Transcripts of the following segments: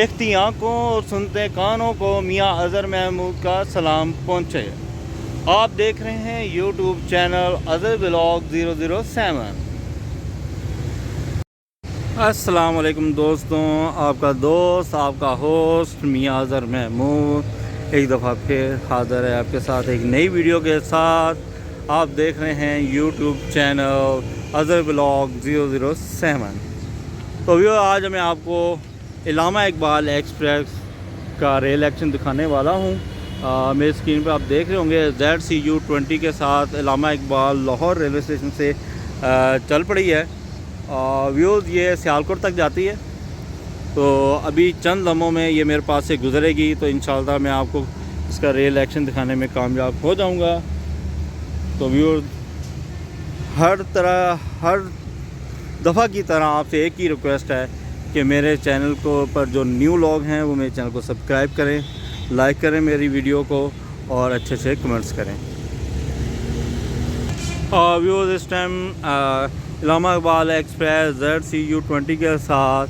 देखती आंखों और सुनते कानों को मियां अज़हर महमूद का सलाम पहुँचे। आप देख रहे हैं यूट्यूब चैनल अज़हर व्लॉग 007। अस्सलाम वालेकुम दोस्तों, आपका दोस्त आपका होस्ट मियां अज़हर महमूद एक दफ़ा फिर हाज़िर है आपके साथ एक नई वीडियो के साथ। आप देख रहे हैं यूट्यूब चैनल अज़हर व्लॉग 007। तो भी आज मैं आपको इलामा इकबाल एक्सप्रेस का रेल एक्शन दिखाने वाला हूँ। मेरी स्क्रीन पर आप देख रहे होंगे ZCU20 के साथ इलामा इकबाल लाहौर रेलवे स्टेशन से चल पड़ी है। व्यूज़ ये सियालकोट तक जाती है। तो अभी चंद लम्हों में ये मेरे पास से गुजरेगी, तो इंशाल्लाह मैं आपको इसका रेल एक्शन दिखाने में कामयाब हो जाऊँगा। तो व्यूज़ हर दफ़ा की तरह आपसे एक ही रिक्वेस्ट है कि मेरे चैनल को पर जो न्यू लोग हैं वो मेरे चैनल को सब्सक्राइब करें, लाइक करें मेरी वीडियो को और अच्छे से कमेंट्स करें। व्यूज़ इस टाइम इलामा इकबाल एक्सप्रेस ZCU20 के साथ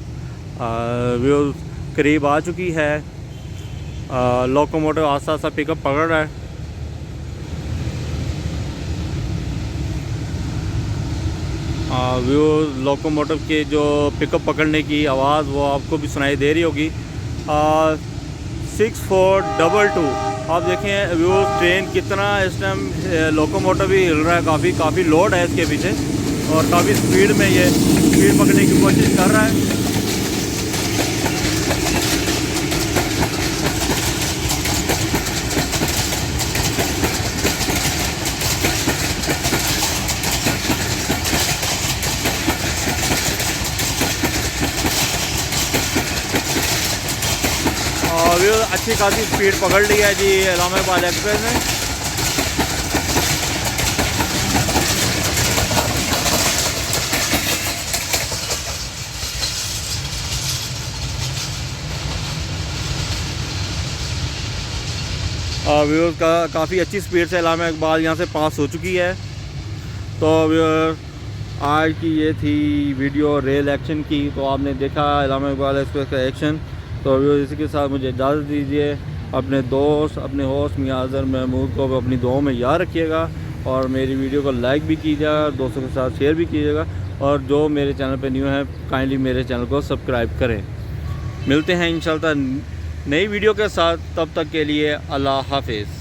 व्यूज़ करीब आ चुकी है। लोकोमोटिव आस्ता आस्ता पिकअप पकड़ रहा है। व्यूज़ लोकोमोटिव के जो पिकअप पकड़ने की आवाज़ वो आपको भी सुनाई दे रही होगी। 6422 आप देखें व्यूज़ ट्रेन कितना इस टाइम लोकोमोटिव ही हिल रहा है। काफ़ी लोड है इसके पीछे और काफ़ी स्पीड में ये स्पीड पकड़ने की कोशिश कर रहा है। और अच्छी खासी स्पीड पकड़ ली है जी इलामा इकबाल एक्सप्रेस ने। व्यूअर्स काफ़ी अच्छी स्पीड से इलामा इकबाल यहाँ से पास हो चुकी है। तो व्यूअर्स आज की ये थी वीडियो रेल एक्शन की। तो आपने देखा इलामा इकबाल एक्सप्रेस का एक्शन। तो व्यूअर्स इसी के साथ मुझे इजाज़त दीजिए। अपने दोस्त अपने होस्ट मियां अज़हर महमूद को अपनी दुआओं में याद रखिएगा और मेरी वीडियो को लाइक भी कीजिएगा, दोस्तों के साथ शेयर भी कीजिएगा और जो मेरे चैनल पे न्यू है काइंडली मेरे चैनल को सब्सक्राइब करें। मिलते हैं इंशाल्लाह नई वीडियो के साथ, तब तक के लिए अल्लाह हाफिज़।